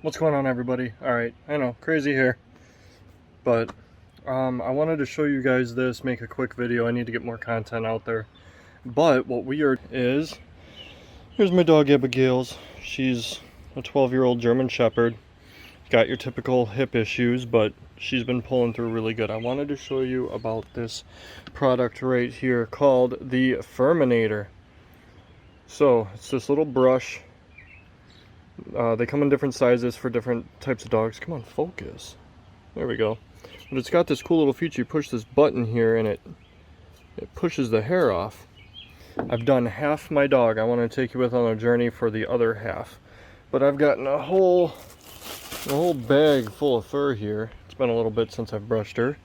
What's going on, everybody? Alright, I know, crazy hair, but I wanted to show you guys this, make a quick video. I need to get more content out there. But what we are is, here's my dog Abigail's. She's a 12-year-old German Shepherd. Got your typical hip issues, but she's been pulling through really good. I wanted to show you about this product right here called the Furminator. So, it's this little brush. They come in different sizes for different types of dogs. Come on, focus. There we go. But it's got this cool little feature. You push this button here and it pushes the hair off. I've done half my dog. I want to take you with on a journey for the other half. But I've gotten a whole bag full of fur here. It's been a little bit since I've brushed her.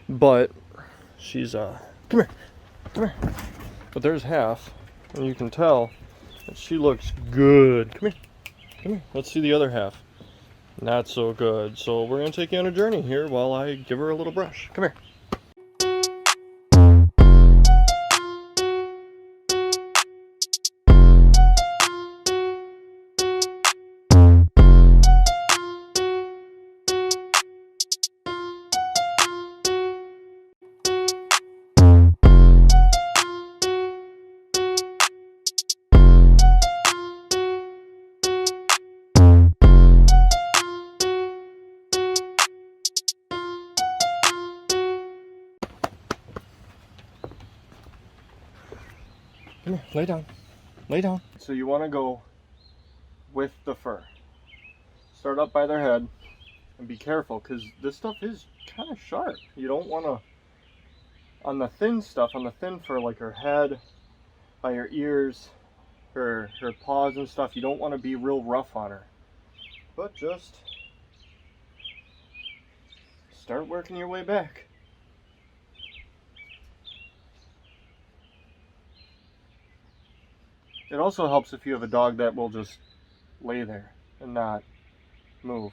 But she's, come here. But there's half. And you can tell that she looks good. Come here. Come here, let's see the other half. Not so good. So we're gonna take you on a journey here while I give her a little brush. Come here. Come here, lay down. Lay down. So you want to go with the fur. Start up by their head and be careful because this stuff is kind of sharp. You don't want to, on the thin stuff, on the thin fur, like her head, by her ears, her paws and stuff, you don't want to be real rough on her. But just start working your way back. It also helps if you have a dog that will just lay there and not move.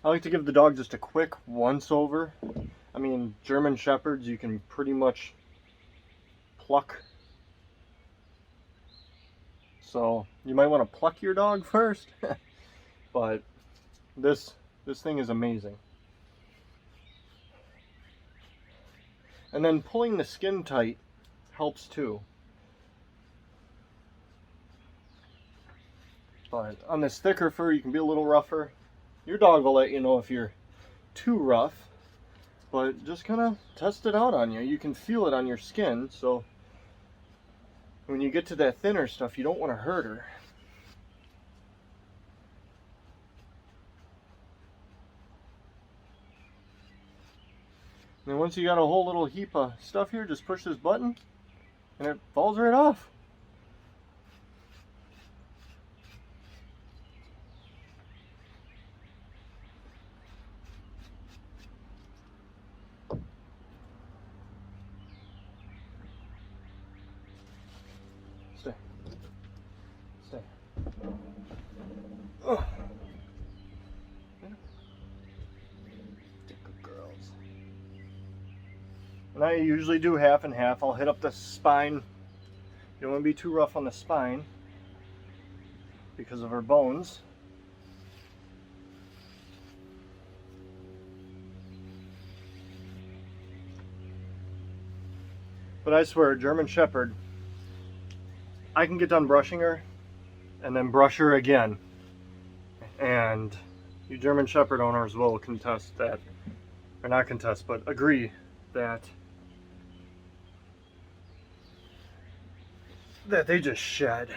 I like to give the dog just a quick once over. I mean, German Shepherds you can pretty much pluck. So you might want to pluck your dog first. But this thing is amazing. And then pulling the skin tight helps too. But on this thicker fur, you can be a little rougher. Your dog will let you know if you're too rough. But just kind of test it out on you. You can feel it on your skin. So when you get to that thinner stuff, you don't want to hurt her. And once you got a whole little heap of stuff here, just push this button and it falls right off. Stay. Stay. Oh. And I usually do half and half. I'll hit up the spine. You don't want to be too rough on the spine because of her bones. But I swear, German Shepherd, I can get done brushing her and then brush her again. And you German Shepherd owners will contest that, or not contest, but agree that they just shed.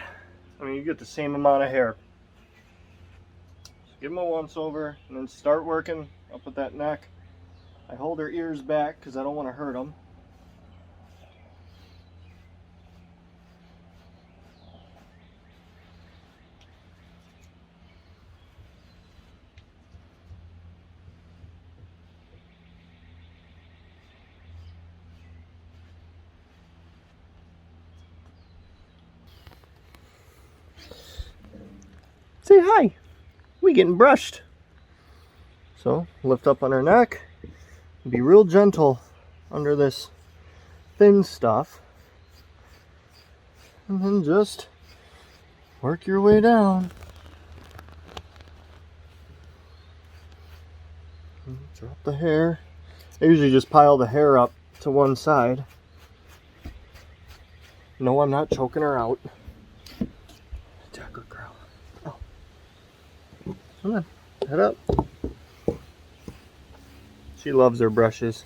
I mean, you get the same amount of hair. So give them a once over and then start working up with that neck. I hold her ears back because I don't want to hurt them. Say hi. We getting brushed. So lift up on her neck. Be real gentle under this thin stuff. And then just Work your way down. Drop the hair. I usually just pile the hair up to one side. No, I'm not choking her out. Good girl. Oh. Come on, head up. She loves her brushes.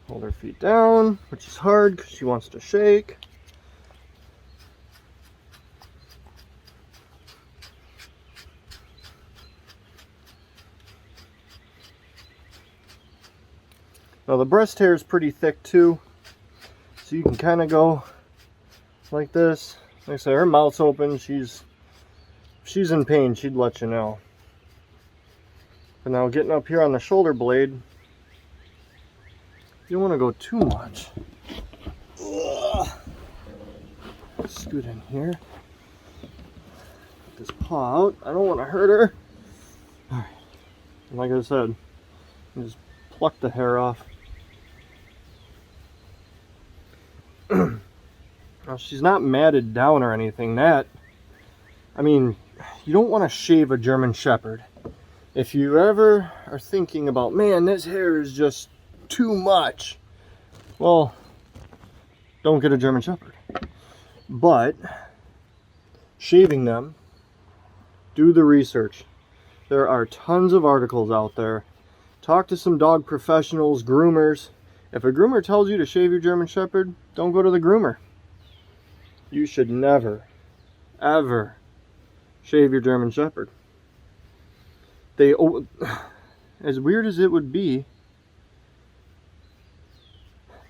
Hold her feet down, which is hard because she wants to shake. Now the breast hair is pretty thick too, so you can kind of go like this. Like I said, her mouth's open. If she's in pain, she'd let you know. But now getting up here on the shoulder blade, you don't want to go too much. Ugh. Scoot in here. Get this paw out. I don't want to hurt her. Alright. Like I said, just pluck the hair off. Now she's not matted down or anything. I mean, you don't want to shave a German Shepherd. If you ever are thinking about, man, this hair is just too much, well, don't get a German Shepherd. But shaving them, do the research. There are tons of articles out there. Talk to some dog professionals, groomers. If a groomer tells you to shave your German Shepherd, don't go to the groomer. You should never, ever shave your German Shepherd. As weird as it would be,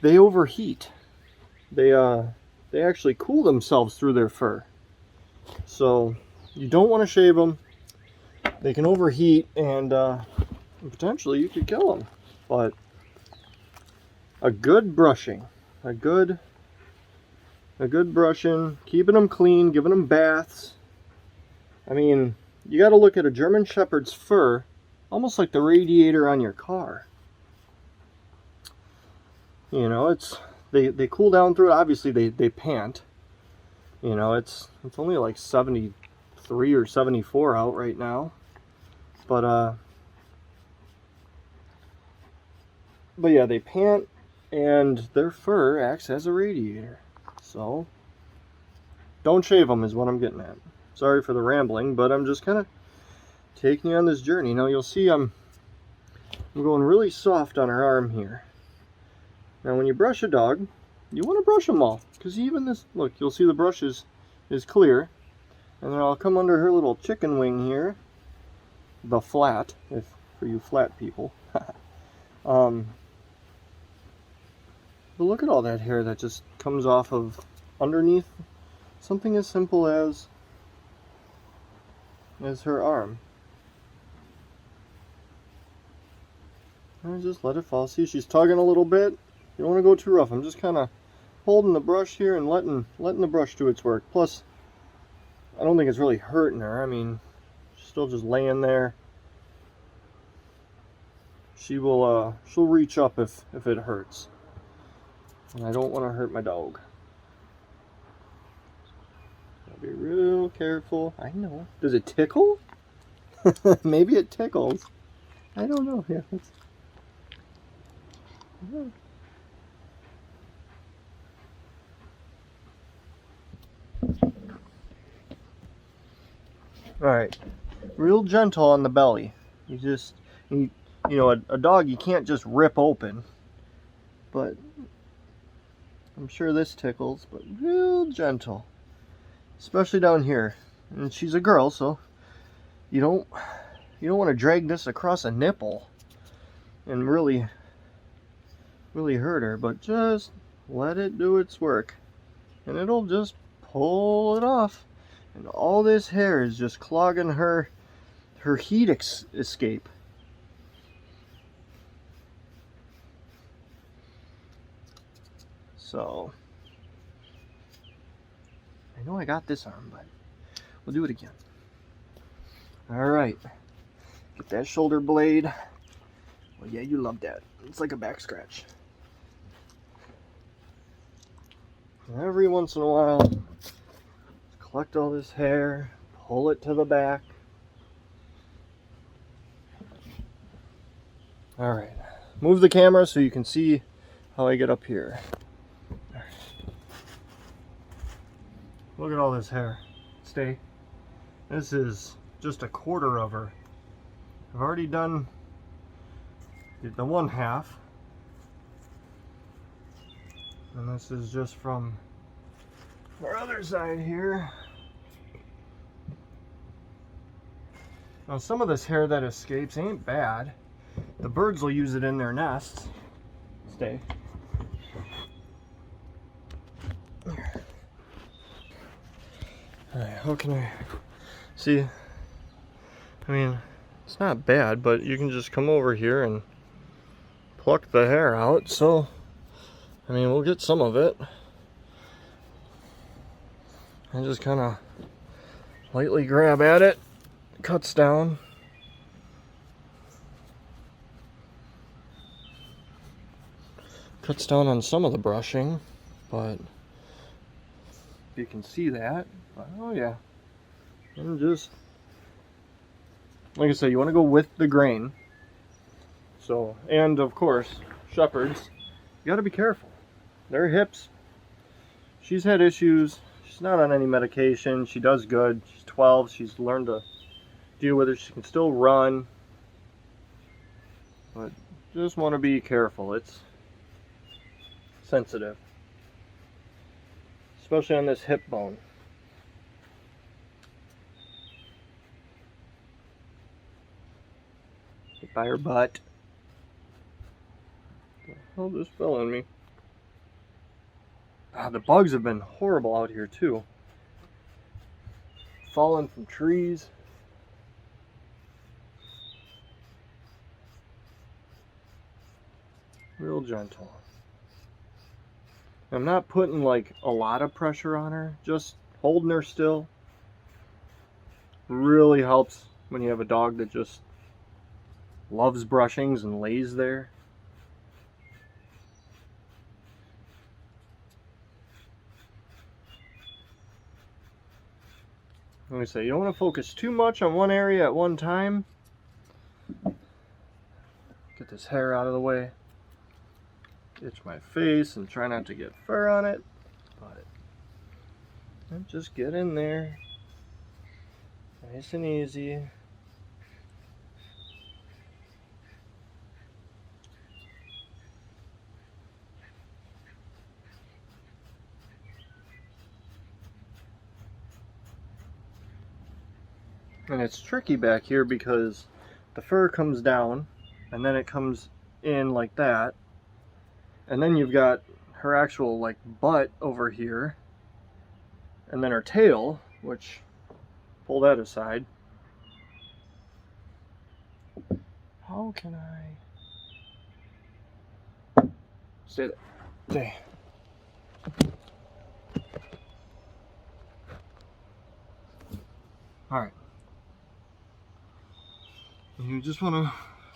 they overheat. They actually cool themselves through their fur. So you don't want to shave them. They can overheat, and potentially you could kill them. But a good brushing, a good brushing, keeping them clean, giving them baths. I mean, you got to look at a German Shepherd's fur almost like the radiator on your car. You know, they cool down through it. Obviously they pant. You know, it's only like 73 or 74 out right now. But yeah, they pant, and their fur acts as a radiator. So don't shave them is what I'm getting at. Sorry for the rambling, but I'm just kind of taking you on this journey. Now you'll see I'm going really soft on her arm here. Now when you brush a dog, you want to brush them all, because even this, look, you'll see the brush is clear. And then I'll come under her little chicken wing here, the flat, for you flat people. But look at all that hair that just comes off of underneath something as simple as her arm. And just let it fall. See, she's tugging a little bit. You don't want to go too rough. I'm just kind of holding the brush here and letting the brush do its work. Plus, I don't think it's really hurting her. I mean, she's still just laying there. She'll reach up if it hurts. And I don't want to hurt my dog. Gotta be real careful. I know. Does it tickle? Maybe it tickles. I don't know. Yeah. Alright, real gentle on the belly. You know, a dog you can't just rip open, but I'm sure this tickles, but real gentle, especially down here. And she's a girl, so you don't want to drag this across a nipple and really hurt her, but just let it do its work, and it'll just pull it off. And all this hair is just clogging her heat escape. So I know I got this arm, but we'll do it again. Alright. Get that shoulder blade. Well, yeah, you love that. It's like a back scratch. And every once in a while, collect all this hair, pull it to the back. Alright. Move the camera so you can see how I get up here. Right. Look at all this hair. Stay. This is just a quarter of her. I've already done the one half. And this is just from our other side here. Now some of this hair that escapes ain't bad. The birds will use it in their nests. Stay. Alright, how can I see? I mean, it's not bad, but you can just come over here and pluck the hair out. So, I mean, we'll get some of it. And just kind of lightly grab at it. Cuts down. Cuts down on some of the brushing, but you can see that. Oh yeah. And just, like I said, you want to go with the grain. So, and of course, shepherds, you got to be careful. Their hips, she's had issues. She's not on any medication. She does good. She's 12. She's learned to deal with it. She can still run. But just want to be careful. It's sensitive. Especially on this hip bone. Get by her butt. Oh, this fell on me. Ah, the bugs have been horrible out here too. Falling from trees. Real gentle. I'm not putting like a lot of pressure on her, just holding her still. Really helps when you have a dog that just loves brushings and lays there. Like I say, you don't want to focus too much on one area at one time. Get this hair out of the way. Itch my face and try not to get fur on it. But just get in there. Nice and easy. And it's tricky back here because the fur comes down and then it comes in like that. And then you've got her actual like butt over here. And then her tail, which, pull that aside. How can I stay there? Stay. All right. You just want to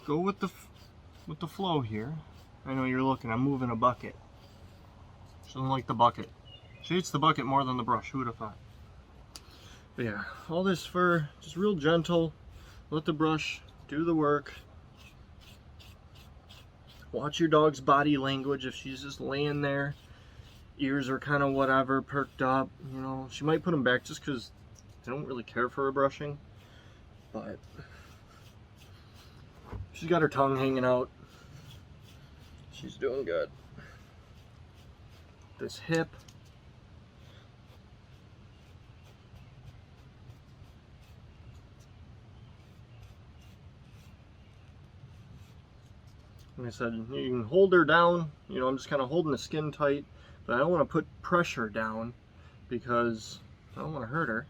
go with the flow here. I know you're looking. I'm moving a bucket. She doesn't like the bucket. She hates the bucket more than the brush. Who would have thought? But yeah, all this fur, just real gentle. Let the brush do the work. Watch your dog's body language. If she's just laying there, ears are kind of whatever, perked up, you know, she might put them back just because they don't really care for her brushing. But she's got her tongue hanging out. She's doing good. This hip. Like I said, you can hold her down. You know, I'm just kind of holding the skin tight, but I don't want to put pressure down because I don't want to hurt her.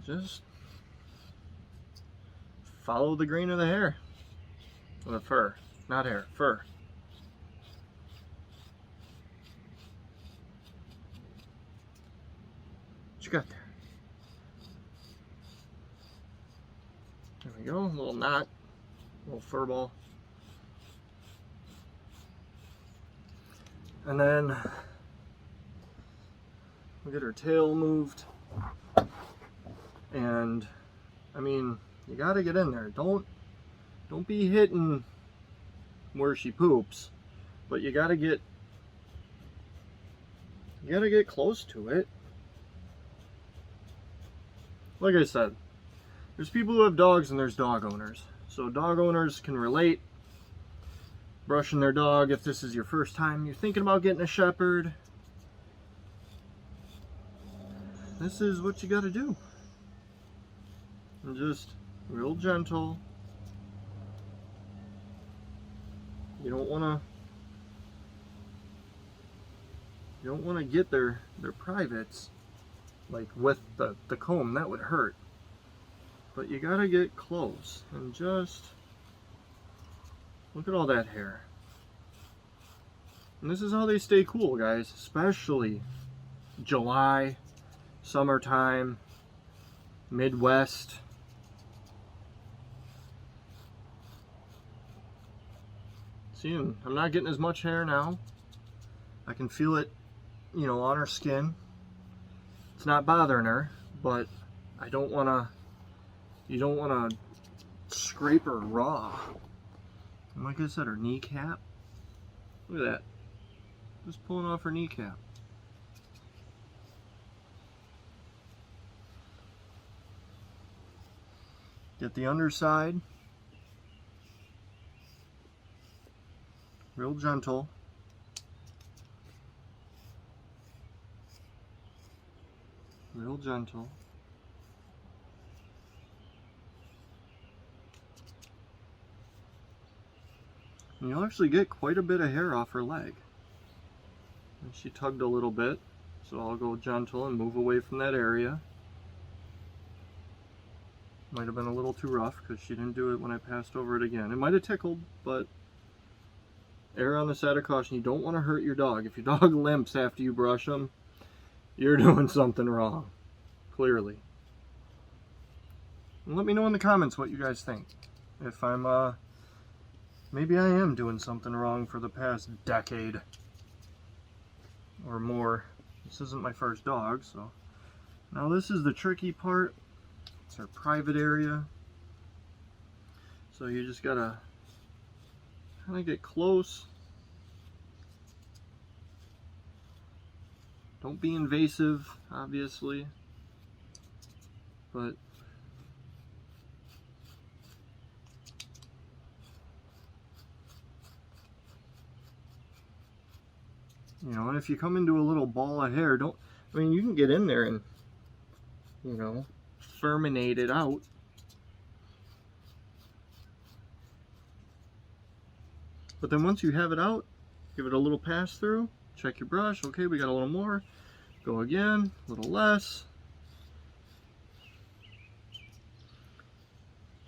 Just follow the grain of the hair. Or the fur, not hair, fur. What you got there? you go, a little knot, a little fur ball. And then we get her tail moved. And I mean, you gotta get in there. Don't be hitting where she poops, but you gotta get close to it. Like I said, there's people who have dogs and there's dog owners. So dog owners can relate. Brushing their dog, if this is your first time you're thinking about getting a shepherd, this is what you gotta do. And just real gentle. You don't wanna get their privates like with the comb. That would hurt. But you gotta get close and just look at all that hair. And this is how they stay cool, guys, especially July, summertime, Midwest. See, I'm not getting as much hair now. I can feel it, you know, on her skin. It's not bothering her, but I don't wanna, you don't wanna scrape her raw. And like I said, her kneecap, look at that, just pulling off her kneecap. Get the underside, real gentle. Real gentle. And you'll actually get quite a bit of hair off her leg. And she tugged a little bit, so I'll go gentle and move away from that area. Might have been a little too rough because she didn't do it when I passed over it again. It might have tickled, but err on the side of caution. You don't want to hurt your dog. If your dog limps after you brush them, you're doing something wrong, clearly. And let me know in the comments what you guys think. If I'm, maybe I am doing something wrong for the past decade or more. This isn't my first dog, so. Now this is the tricky part. It's our private area. So you just gotta kind of get close. Don't be invasive, obviously, but you know, and if you come into a little ball of hair, don't, I mean, you can get in there and, you know, furminate it out. But then once you have it out, give it a little pass through, check your brush. Okay, we got a little more. Go again, a little less.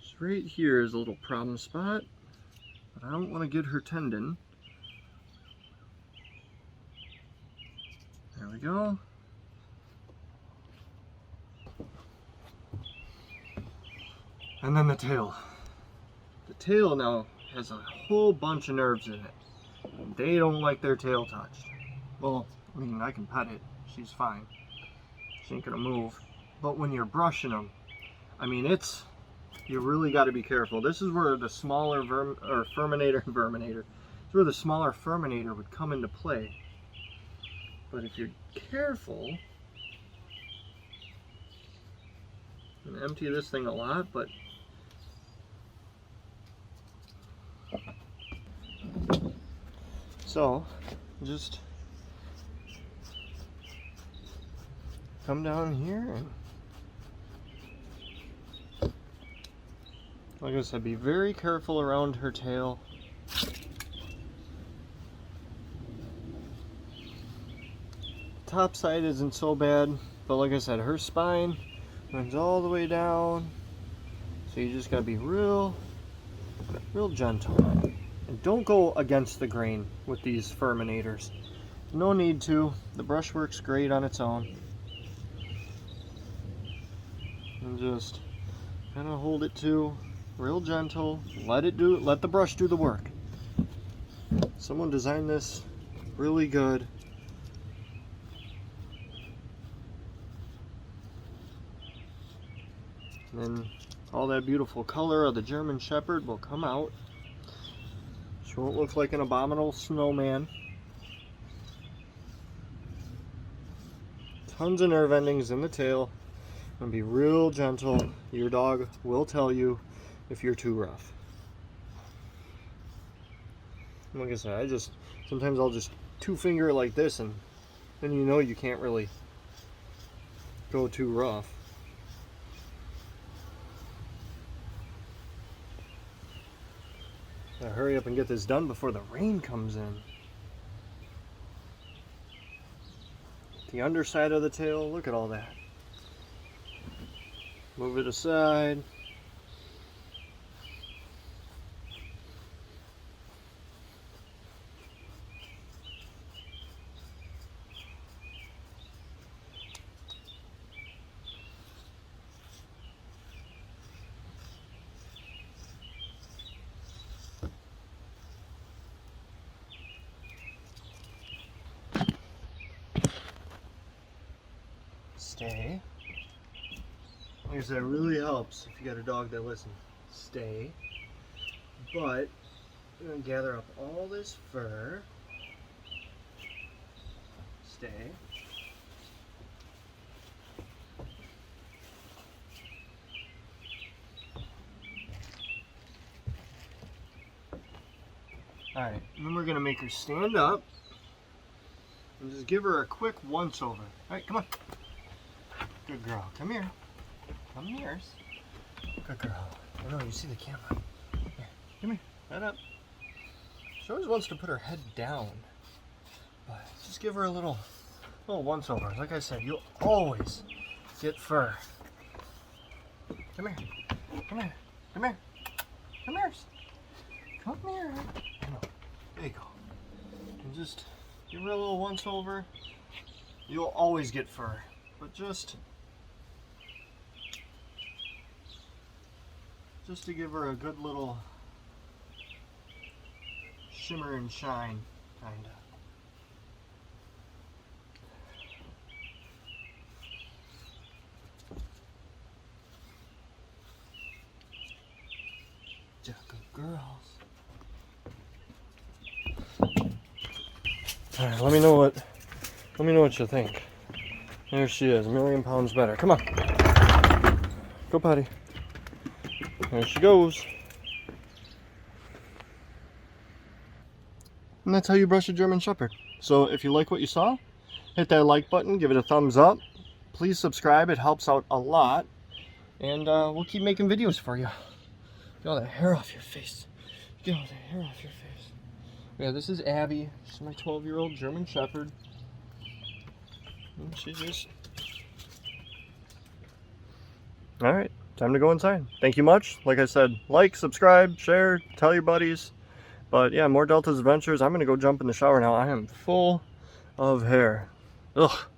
Just right here is a little problem spot, but I don't want to get her tendon. There we go. And then the tail. The tail now has a whole bunch of nerves in it. And they don't like their tail touched. Well, I mean, I can pet it. She's fine. She ain't gonna move. But when you're brushing them, I mean, you really got to be careful. This is where the smaller Furminator, it's where the smaller Furminator would come into play. But if you're careful, I'm gonna empty this thing a lot, but so just come down here and, like I said, be very careful around her tail. Top side isn't so bad, but like I said, her spine runs all the way down, so you just gotta be real gentle. And don't go against the grain with these Furminators. No need to. The brush works great on its own. And just kind of hold it to real gentle. Let the brush do the work. Someone designed this really good. And then all that beautiful color of the German Shepherd will come out. She won't look like an abominable snowman. Tons of nerve endings in the tail. And be real gentle. Your dog will tell you if you're too rough. Like I said, sometimes I'll just two finger like this, and then you know you can't really go too rough. Gotta hurry up and get this done before the rain comes in. The underside of the tail, look at all that. Move it aside. Stay. Like I said, it really helps if you got a dog that listens. Stay. But I'm going to gather up all this fur. Stay. Alright, and then we're going to make her stand up and just give her a quick once over. Alright, come on. Good girl. Come here. Come here. Good girl. Oh no, you see the camera. Here. Come here. Head up. She always wants to put her head down. But just give her a little once over. Like I said, you'll always get fur. Come here. Come here. Come here. Come here. Come here. There you go. And just give her a little once over. You'll always get fur. But just to give her a good little shimmer and shine, kinda. Yeah, good girls. All right, let me know what you think. There she is, a million pounds better. Come on. Go potty. There she goes. And that's how you brush a German Shepherd. So if you like what you saw, hit that like button, give it a thumbs up. Please subscribe, it helps out a lot. And we'll keep making videos for you. Get all that hair off your face. Get all that hair off your face. Yeah, this is Abby. She's my 12-year-old German Shepherd. And she just... Alright, time to go inside. Thank you much. Like I said, like, subscribe, share, tell your buddies. But yeah, more Delta's Adventures. I'm going to go jump in the shower now. I am full of hair. Ugh.